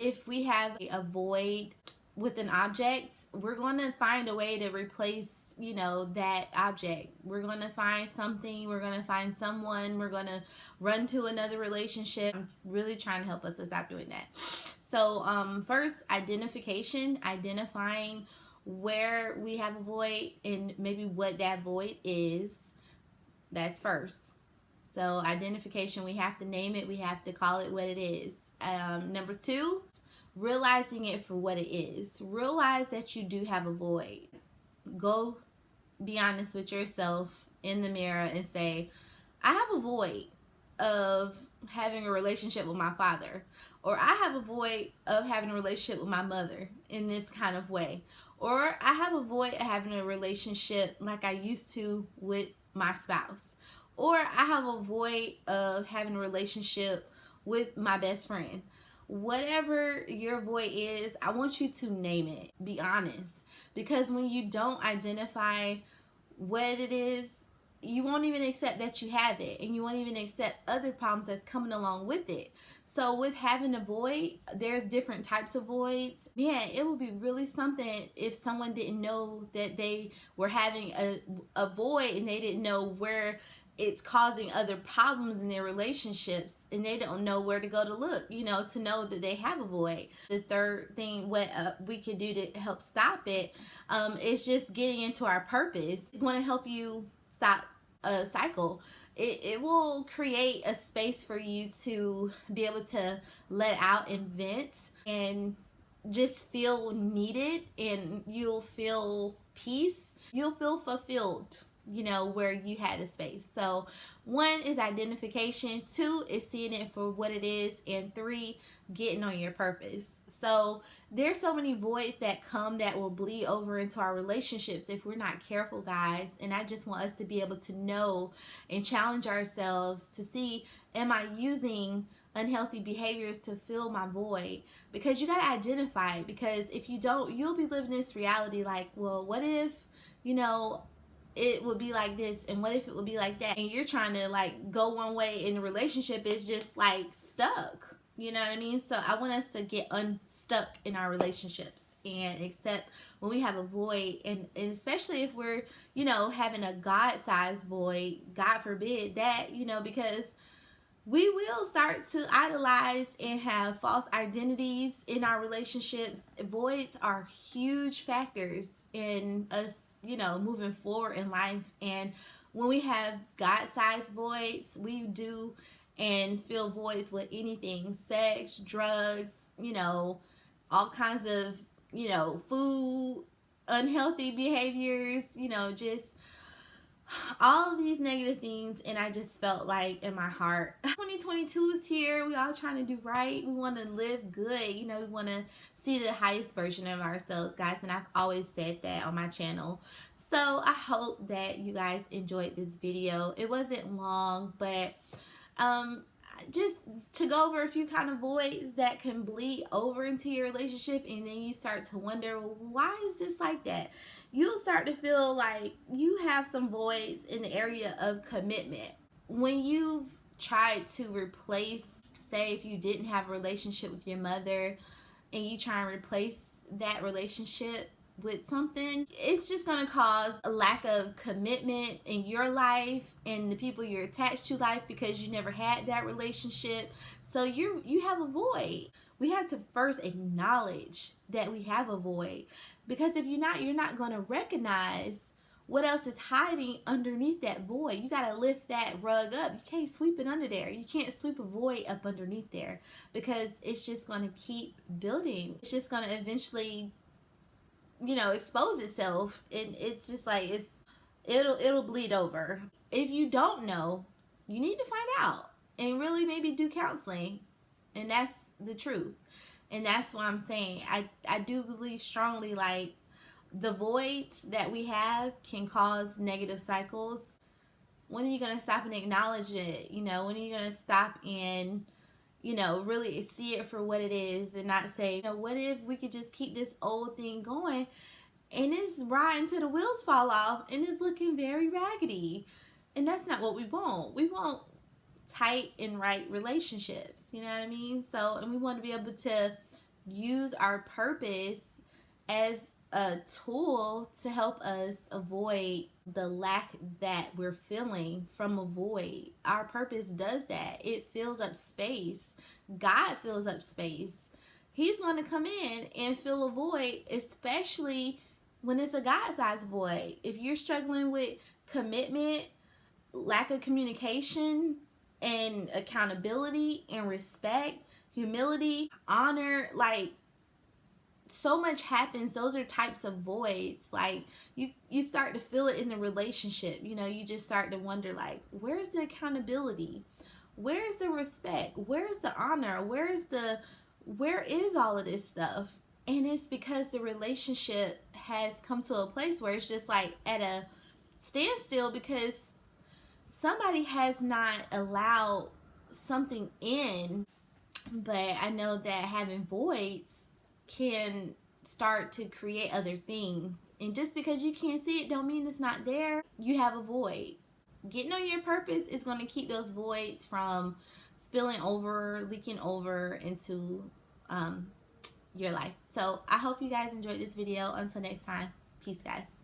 If we have a void with an object, we're going to find a way to replace, that object. We're going to find something, we're going to find someone, we're going to run to another relationship. I'm really trying to help us to stop doing that. So, first, identifying where we have a void and maybe what that void is. That's first. So, identification, we have to name it, we have to call it what it is. Number two, realizing it for what it is. Realize that you do have a void. Go be honest with yourself in the mirror and say, I have a void of having a relationship with my father, or I have a void of having a relationship with my mother in this kind of way, or I have a void of having a relationship like I used to with my spouse, or I have a void of having a relationship with my best friend. Whatever your void is, I want you to name it. Be honest. Because when you don't identify what it is, you won't even accept that you have it, and you won't even accept other problems that's coming along with it. So with having a void, there's different types of voids. Man, it would be really something if someone didn't know that they were having a void, and they didn't know where it's causing other problems in their relationships, and they don't know where to go to look, to know that they have a void. The third thing, what we can do to help stop it, is just getting into our purpose. It's going to help you stop a cycle. It will create a space for you to be able to let out and vent and just feel needed, and you'll feel peace. You'll feel fulfilled, where you had a space. So, one is identification, two is seeing it for what it is, and three, getting on your purpose. So, there's so many voids that come that will bleed over into our relationships if we're not careful, guys. And I just want us to be able to know and challenge ourselves to see, am I using unhealthy behaviors to fill my void? Because you got to identify it. Because if you don't, you'll be living this reality like, well, what if, it would be like this, and what if it would be like that, and you're trying to like go one way, and the relationship is just like stuck. You know what I mean? So I want us to get unstuck in our relationships and accept when we have a void, and especially if we're, having a God-sized void. God forbid that, because we will start to idolize and have false identities in our relationships. Voids are huge factors in us, moving forward in life. And when we have God-sized voids, we do and fill voids with anything: sex, drugs, all kinds of, food, unhealthy behaviors, just all of these negative things. And I just felt like in my heart, 2022 is here. We all trying to do right. We want to live good. We want to see the highest version of ourselves, guys. And I've always said that on my channel. So I hope that you guys enjoyed this video. It wasn't long, but just to go over a few kind of voids that can bleed over into your relationship, and then you start to wonder, why is this like that? You'll start to feel like you have some voids in the area of commitment. When you've tried to replace, say if you didn't have a relationship with your mother, and you try and replace that relationship with something, it's just going to cause a lack of commitment in your life and the people you're attached to life, because you never had that relationship. So you have a void. We have to first acknowledge that we have a void, because if you're not going to recognize what else is hiding underneath that void. You got to lift that rug up. You can't sweep it under there. You can't sweep a void up underneath there, because it's just going to keep building. It's just going to eventually expose itself, and it's just like it'll bleed over. If you don't know, you need to find out and really maybe do counseling, and that's the truth. And that's what I'm saying. I do believe strongly, like, the voids that we have can cause negative cycles. When are you going to stop and acknowledge it? When are you going to stop and really see it for what it is, and not say, what if we could just keep this old thing going, and it's riding till the wheels fall off, and it's looking very raggedy. And that's not what we want. We want tight and right relationships, you know what I mean? So, and we want to be able to use our purpose as a tool to help us avoid the lack that we're feeling from a void. Our purpose does that. It fills up space. God fills up space. He's going to come in and fill a void, especially when it's a God-sized void. If you're struggling with commitment, lack of communication, and accountability and respect, humility, honor, like so much happens. Those are types of voids. Like you start to feel it in the relationship. You know, you just start to wonder, like, where's the accountability? Where's the respect? Where's the honor? Where is all of this stuff? And it's because the relationship has come to a place where it's just like at a standstill, because somebody has not allowed something in. But I know that having voids can start to create other things. And just because you can't see it don't mean it's not there. You have a void. Getting on your purpose is going to keep those voids from spilling over, leaking over into your life. So I hope you guys enjoyed this video. Until next time, peace, guys.